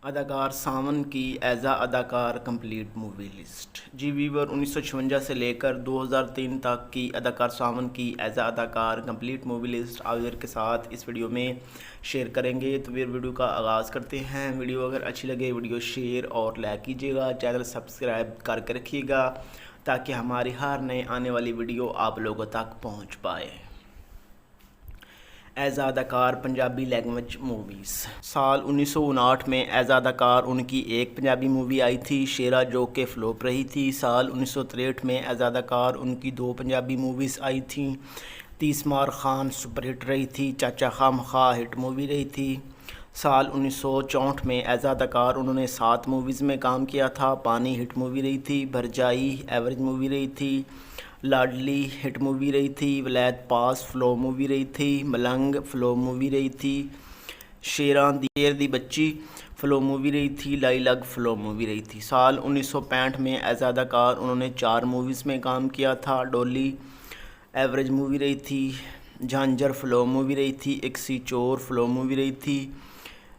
اداکار ساون کی ایز اداکار کمپلیٹ مووی لسٹ۔ جی ویور 1956 سے لے کر 2003 تک کی اداکار ساون کی ایز اداکار کمپلیٹ مووی لسٹ آویر کے ساتھ اس ویڈیو میں شیئر کریں گے۔ تو پھر ویڈیو کا آغاز کرتے ہیں۔ ویڈیو اگر اچھی لگے ویڈیو شیئر اور لائک کیجیے گا، چینل سبسکرائب کر کے رکھیے گا تاکہ ہماری ہر نئے آنے والی ویڈیو آپ لوگوں تک پہنچ پائے۔ ایز اداکار پنجابی لینگویج موویز۔ سال 1959 میں ایز اداکار ان کی ایک پنجابی مووی آئی تھی شیرا، جو کہ فلوپ رہی تھی۔ سال 1963 میں ایز اداکار ان کی دو پنجابی موویز آئی تھیں۔ 30 مار خان سپر ہٹ رہی تھی، چاچا خام خواہ ہٹ مووی رہی تھی۔ سال 1964 میں ایز اداکار انہوں نے 7 موویز میں کام کیا تھا۔ پانی ہٹ مووی رہی تھی، بھرجائی ایوریج مووی رہی تھی، لاڈلی ہٹ مووی رہی تھی، ولایت پاس فلو مووی رہی تھی، ملنگ فلو مووی رہی تھی، شیر دی بچی فلو مووی رہی تھی، لائی لگ فلو مووی رہی تھی۔ سال 1965 میں ایز اداکار انہوں نے 4 موویز میں کام کیا تھا۔ ڈولی ایوریج مووی رہی تھی، جھانجر فلو مووی رہی تھی، ایک سی چور فلو مووی رہی تھی،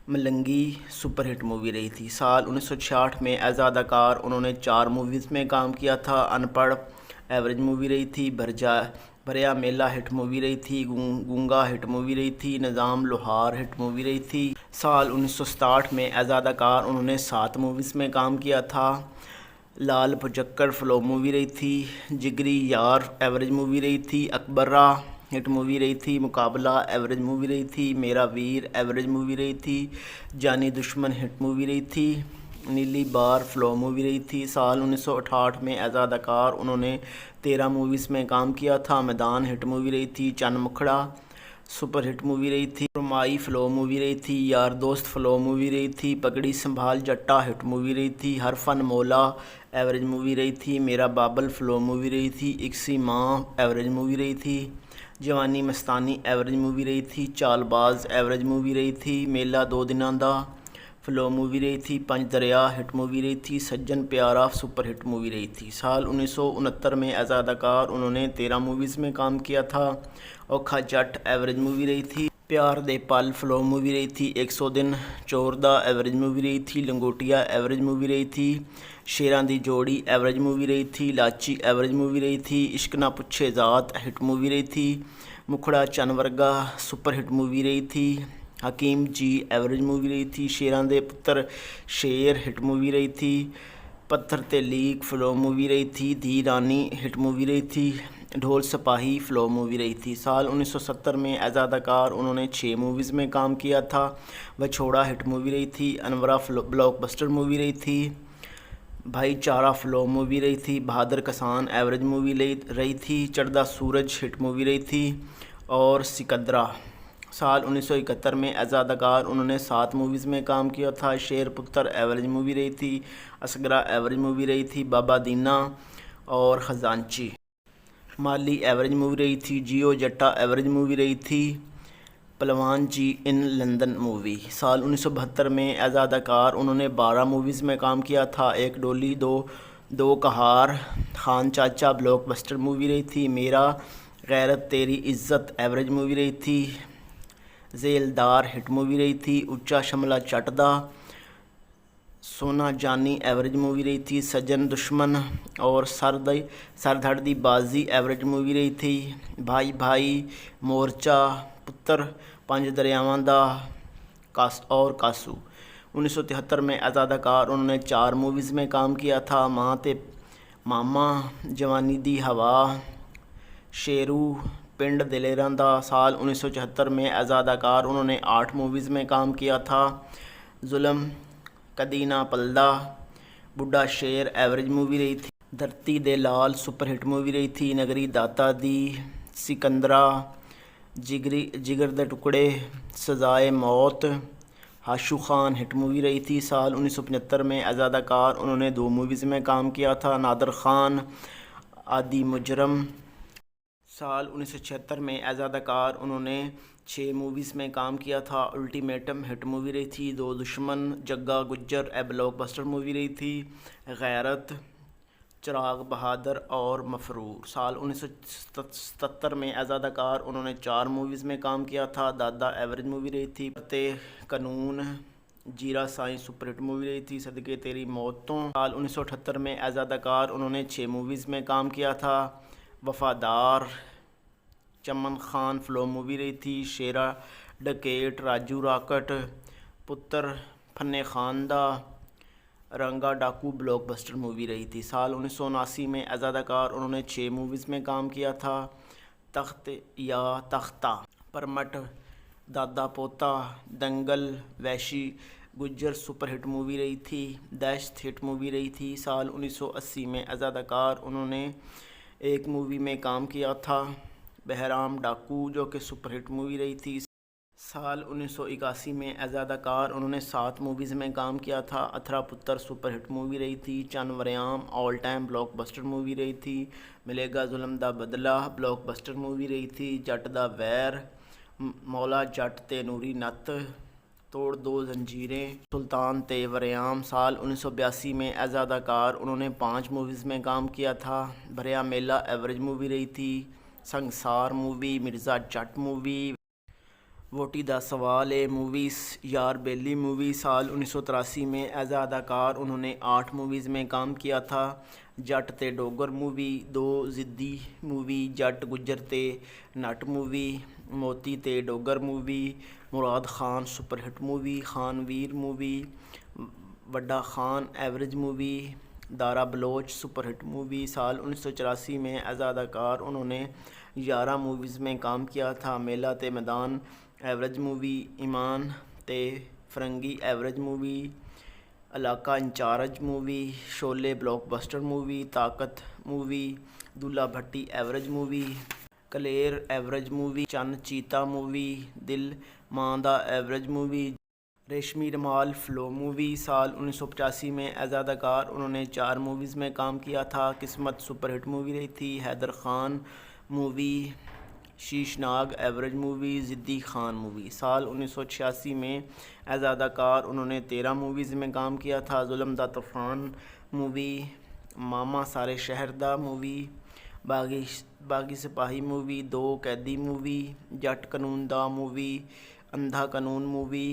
ملنگی سپر ہٹ مووی رہی تھی۔ سال 1966 میں ایز اداکار انہوں نے 4 موویز میں کام کیا تھا۔ ان پڑھ ایوریج مووی رہی تھی، بھریا میلہ ہٹ مووی رہی تھی، گونگا ہٹ مووی رہی تھی، نظام لوہار ہٹ مووی رہی تھی۔ سال 1967 میں ایز اداکار انہوں نے 7 موویز میں کام کیا تھا۔ لال پچکر فلو مووی رہی تھی، جگری یار ایوریج مووی رہی تھی، اکبرہ ہٹ مووی رہی تھی، مقابلہ ایوریج مووی رہی تھی، میرا ویر ایوریج مووی رہی تھی، جانی دشمن ہٹ مووی رہی تھی، نیلی بار فلو مووی رہی تھی۔ سال 1968 میں ایز اداکار انہوں نے 13 موویز میں کام کیا تھا۔ میدان ہٹ مووی رہی تھی، چن مکھڑا سپر ہٹ مووی رہی تھی، رمائی فلو مووی رہی تھی، یار دوست فلو مووی رہی تھی، پگڑی سنبھال جٹا ہٹ مووی رہی تھی، ہر فن مولا ایوریج مووی رہی تھی، میرا بابل فلو مووی رہی تھی، اکسی ماں ایوریج مووی رہی تھی، جوانی مستانی ایوریج مووی رہی تھی، چال باز ایوریج مووی رہی تھی، میلہ 2 دناں دا فلو مووی رہی تھی، پنج دریا ہٹ مووی رہی تھی، سجن پیارا سپر ہٹ مووی رہی تھی۔ سال 1969 میں ایز اداکار انہوں نے 13 موویز میں کام کیا تھا۔ اوکھا جٹ ایوریج مووی رہی تھی، پیار دے پل فلو مووی رہی تھی، 100 دن چور دا ایوریج مووی رہی تھی، لنگوٹیا ایوریج مووی رہی تھی، شیراں دی جوڑی ایوریج مووی رہی تھی، لاچی ایوریج مووی رہی تھی، عشق نہ پچھے ذات ہٹ مووی رہی تھی، مکھڑا چن ورگا سپر ہٹ مووی رہی تھی، حکیم جی ایوریج مووی رہی تھی، شیراں دے پتر شیر ہٹ مووی رہی تھی، پتھر تے لیک فلو مووی رہی تھی، دھی رانی ہٹ مووی رہی تھی، ڈھول سپاہی فلو مووی رہی تھی۔ سال 1970 میں ایز اداکار انہوں نے 6 موویز میں کام کیا تھا۔ وچھوڑا ہٹ مووی رہی تھی، انورا بلاک بسٹر مووی رہی تھی، بھائی چارہ فلو مووی رہی تھی، بہادر کسان ایوریج مووی رہی تھی، چڑھدا سورج ہٹ مووی رہی تھی، اور سکندرا۔ سال 1971 میں ایز اداکار انہوں نے 7 موویز میں کام کیا تھا۔ شیر پتر ایوریج مووی رہی تھی، اسگرا ایوریج مووی رہی تھی، بابا دینا اور خزانچی مالی ایوریج مووی رہی تھی، جیو جٹا ایوریج مووی رہی تھی، پلوان جی ان لندن مووی۔ سال 1972 میں ایز اداکار انہوں نے 12 موویز میں کام کیا تھا۔ ایک ڈولی دو کہار خان چاچا بلاک بسٹر مووی رہی تھی، میرا غیرت تیری عزت ایوریج مووی رہی تھی، ذیلدار ہٹ مووی رہی تھی، اچا شملہ چٹ دا، سونا جانی ایوریج مووی رہی تھی، سجن دشمن اور سردھڑ دی بازی ایوریج مووی رہی تھی، بھائی بھائی مورچہ پتر پنج دریاواں دا اور کاسو۔ 1973 میں ایز اداکار انہوں نے 4 موویز میں کام کیا تھا۔ ماں تے ماما، جوانی دی ہوا، شیرو پنڈ دلیراں دا۔ سال 1974 میں ایز اداکار انہوں نے 8 موویز میں کام کیا تھا۔ ظلم، کدی نہ پلدا، بڈھا شیر ایوریج مووی رہی تھی، دھرتی دے لال سپر ہٹ مووی رہی تھی، نگری داتا دی، سکندرا، جگر دے ٹکڑے، سزائے موت، ہاشو خان ہٹ مووی رہی تھی۔ سال 1975 میں ایز اداکار انہوں نے 2 موویز میں کام کیا تھا، نادر خان، عادی مجرم۔ سال 1976 میں ایز اداکار انہوں نے 6 موویز میں کام کیا تھا۔ الٹیمیٹم ہٹ مووی رہی تھی، دو دشمن، جگا گجر بلاک بسٹر مووی رہی تھی، غیرت، چراغ بہادر اور مفرور۔ سال 1977 میں ایز اداکار انہوں نے 4 موویز میں کام کیا تھا۔ دادا ایوریج مووی رہی تھی، تے قانون، جیرا سائیں سپر ہٹ مووی رہی تھی. صدقے تیری موتوں سال 1978 میں ایز اداکار انہوں نے 6 موویز میں کام کیا تھا. وفادار چمن خان فلو مووی رہی تھی. شیرا ڈکیٹ راجو راکٹ پتر فن خاندہ رنگا ڈاکو بلاک بسٹر مووی رہی تھی. سال 1979 میں ایز اداکار انہوں نے 6 موویز میں کام کیا تھا. تخت یا تختہ پرمٹ دادا پوتا دنگل ویشی گجر سپر ہٹ مووی رہی تھی. دہشت ہٹ مووی رہی تھی. سال 1980 میں ایز اداکار انہوں نے ایک مووی میں کام کیا تھا بہرام ڈاکو جو کہ سپر ہٹ مووی رہی تھی. سال 1981 میں ایز اداکار انہوں نے 7 موویز میں کام کیا تھا. اتھرا پتر سپر ہٹ مووی رہی تھی. چن Waryam all time block buster movie رہی تھی. ملے گا ظلم دا بدلہ بلاک بسٹر مووی رہی تھی. جٹ دا ویر مولا جٹ تے نوری نت توڑ دو زنجیریں سلطان تے وریام. سال 1982 میں ایز اداکار انہوں نے 5 موویز میں کام کیا تھا. بھریا میلہ ایوریج مووی رہی تھی. سنگسار مووی مرزا جٹ مووی ووٹی دا سوال اے موویز یار بیلی مووی. سال 1983 میں ایز اداکار انہوں نے 8 موویز میں کام کیا تھا. جٹ تے ڈوگر مووی 2 ضدی مووی جٹ گجر تے نٹ مووی موتی تے Dogar movie Murad Khan super hit movie Khan Veer movie Wadda Khan average movie Dara Baloch super hit movie. سال 1984 میں ایز اداکار انہوں نے 11 موویز میں کام کیا تھا. میلہ تے میدان ایوریج مووی ایمان تے Farangi average movie Ilaqa incharge movie Sholay blockbuster movie Taqat movie Dulha Bhatti average movie کلیر average movie Chan Cheeta movie دل ماں دا ایوریج مووی ریشمی رمال فلو مووی. سال 1985 میں ایز اداکار انہوں نے 4 موویز میں کام کیا تھا. قسمت سپر ہٹ مووی رہی تھی. حیدر خان مووی شیش ناگ ایوریج مووی ضدی خان مووی. سال 1986 میں ایز اداکار انہوں نے 13 موویز میں کام کیا تھا. ظلم دا طوفان مووی ماما سارے شہر دا مووی باغی سپاہی مووی 2 قیدی مووی جٹ قانون دا مووی اندھا قانون مووی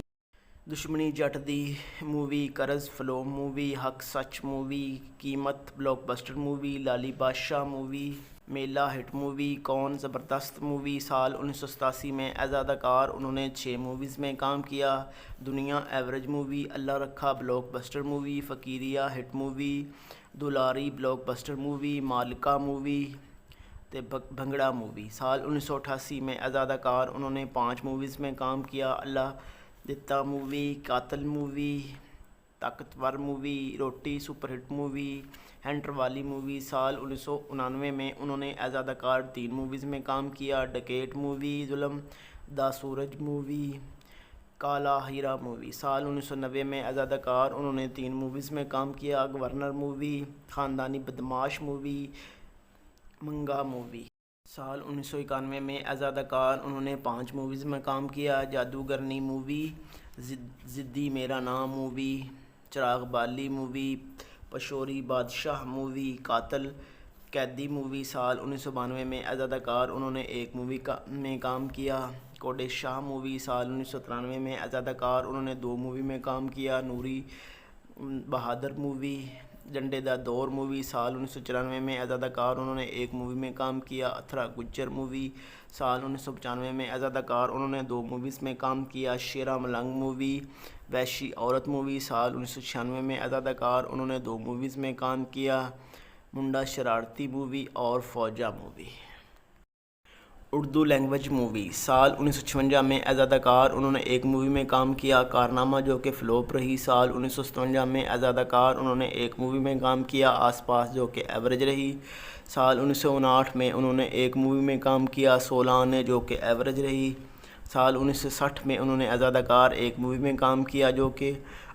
دشمنی جٹ دی مووی قرض فلو مووی حق سچ مووی قیمت بلاک بسٹر مووی لالی بادشاہ مووی میلہ ہٹ مووی کون زبردست مووی. سال 1987 میں ایز اداکار انہوں نے 6 موویز میں کام کیا. دنیا average movie Allah Rakha blockbuster movie Faqiria hit movie Dulari blockbuster movie Malika movie تے بھنگڑا مووی. سال 1988 میں ایز اداکار انہوں نے 5 موویز میں کام کیا. اللہ دتا مووی قاتل مووی طاقتور مووی روٹی سپر ہٹ مووی ہینٹر والی مووی. سال 1999 میں انہوں نے ایز اداکار 3 موویز میں کام کیا. ڈکیٹ مووی ظلم دا سورج مووی کالا ہیرا مووی. سال 1990 میں ایز اداکار انہوں نے 3 موویز میں کام کیا. گورنر مووی خاندانی بدماش مووی منگا مووی. سال 1991 میں ایز اداکار انہوں نے 5 موویز میں کام کیا. جادوگرنی مووی ضدی میرا نام مووی چراغ بالی مووی پشوری بادشاہ مووی قاتل قیدی مووی. سال 1992 میں ایز اداکار انہوں نے 1 مووی میں کام کیا. کوڈے شاہ مووی. سال 1993 میں ایز اداکار انہوں نے 2 مووی میں کام کیا. نوری بہادر مووی ڈنڈے دا دور مووی. سال 1994 میں ایز اداکار انہوں نے 1 مووی میں کام کیا. اتھرا گجر مووی. سال 1995 میں ایز اداکار انہوں نے 2 موویز میں کام کیا. شیرا ملنگ مووی ویشی عورت مووی. سال 1996 میں ایز اداکار انہوں نے 2 موویز میں کام کیا. منڈا شرارتی مووی اور فوجا مووی. Urdu language movie. سال 1956 میں ایز اداکار انہوں نے 1 مووی میں کام کیا. کارنامہ جو کہ فلوپ رہی. سال 1957 میں ایز اداکار انہوں نے 1 مووی میں کام کیا. آس پاس جو کہ ایوریج رہی. سال 1959 میں انہوں نے 1 مووی میں کام کیا. 16 آنے جو کہ ایوریج رہی. سال 1960 میں انہوں نے ایز اداکار 1 مووی میں کام کیا جو کہ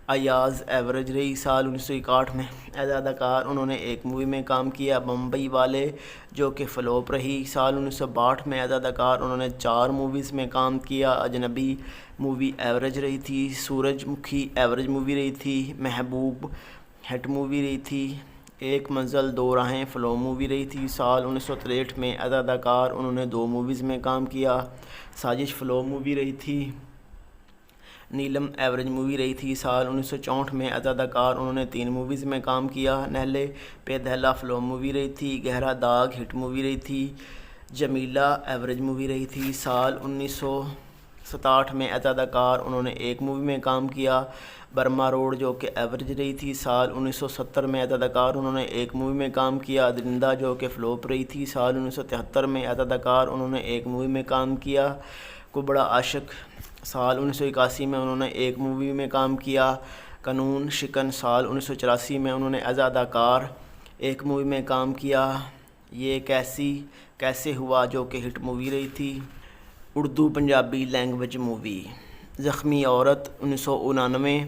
ایاز ایوریج رہی. سال 1961 میں ایز اداکار انہوں نے 1 مووی میں کام کیا. بمبئی والے جو کہ فلوپ رہی. سال 1962 میں ایز اداکار انہوں نے 4 موویز میں کام کیا. اجنبی مووی ایوریج رہی تھی. سورج مکھی ایوریج مووی رہی تھی. محبوب ہٹ مووی رہی تھی. ایک منزل 2 راہیں فلو مووی رہی تھی. سال 1963 میں ایز اداکار انہوں نے 2 موویز میں کام کیا. سازش فلو مووی رہی تھی. نیلم ایوریج مووی رہی تھی۔ سال 1964 میں ایز اداکار انہوں نے 3 موویز میں کام کیا۔ نہلے پہ دہلا فلوپ مووی رہی تھی۔ گہرا داغ ہٹ مووی رہی تھی۔ جمیلہ ایوریج مووی رہی تھی۔ سال 1967 میں ایز اداکار انہوں نے 1 مووی میں کام کیا، برما روڈ، جو کہ ایوریج رہی تھی۔ سال 1970 میں ایز اداکار انہوں نے 1 مووی میں کام کیا، درندہ، جو کہ فلوپ رہی تھی۔ سال 1973 میں ایز اداکار انہوں نے 1 مووی میں کام کیا، کبڑا عاشق۔ سال 1981 میں انہوں نے 1 مووی میں کام کیا، قانون شکن۔ سال 1984 میں انہوں نے ایز اداکار 1 مووی میں کام کیا، یہ کیسے ہوا، جو کہ ہٹ مووی رہی تھی۔ اردو پنجابی لینگویج مووی زخمی عورت 1999۔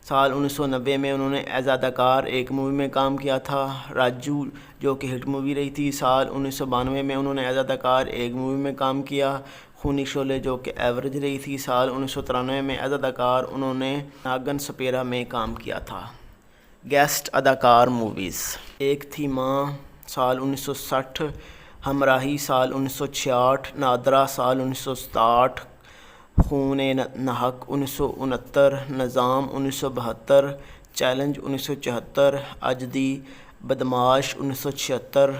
سال 1990 میں انہوں نے ایز اداکار 1 مووی میں کام کیا تھا، راجو، جو کہ ہٹ مووی رہی تھی۔ سال 1992 میں انہوں نے ایز اداکار 1 مووی میں کام کیا، خونی شعلے، جو کہ ایوریج رہی تھی۔ سال 1993 میں ایز اداکار انہوں نے ناگن سپیرا میں کام کیا تھا۔ گیسٹ اداکار موویز: ایک تھی ماں سال 1960، ہمراہی سال 1966، نادرا سال 1967، خون نحق 1969، نظام 1972، چیلنج 1974، اجدی بدماش 1976،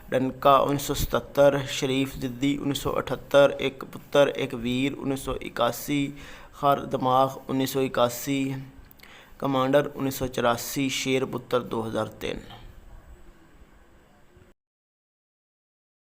ڈنکا 1977، شریف ضدی 1978، ایک پتر ایک ویر 1981، خر دماغ 1981، کمانڈر 1984، شیر پتر 2003۔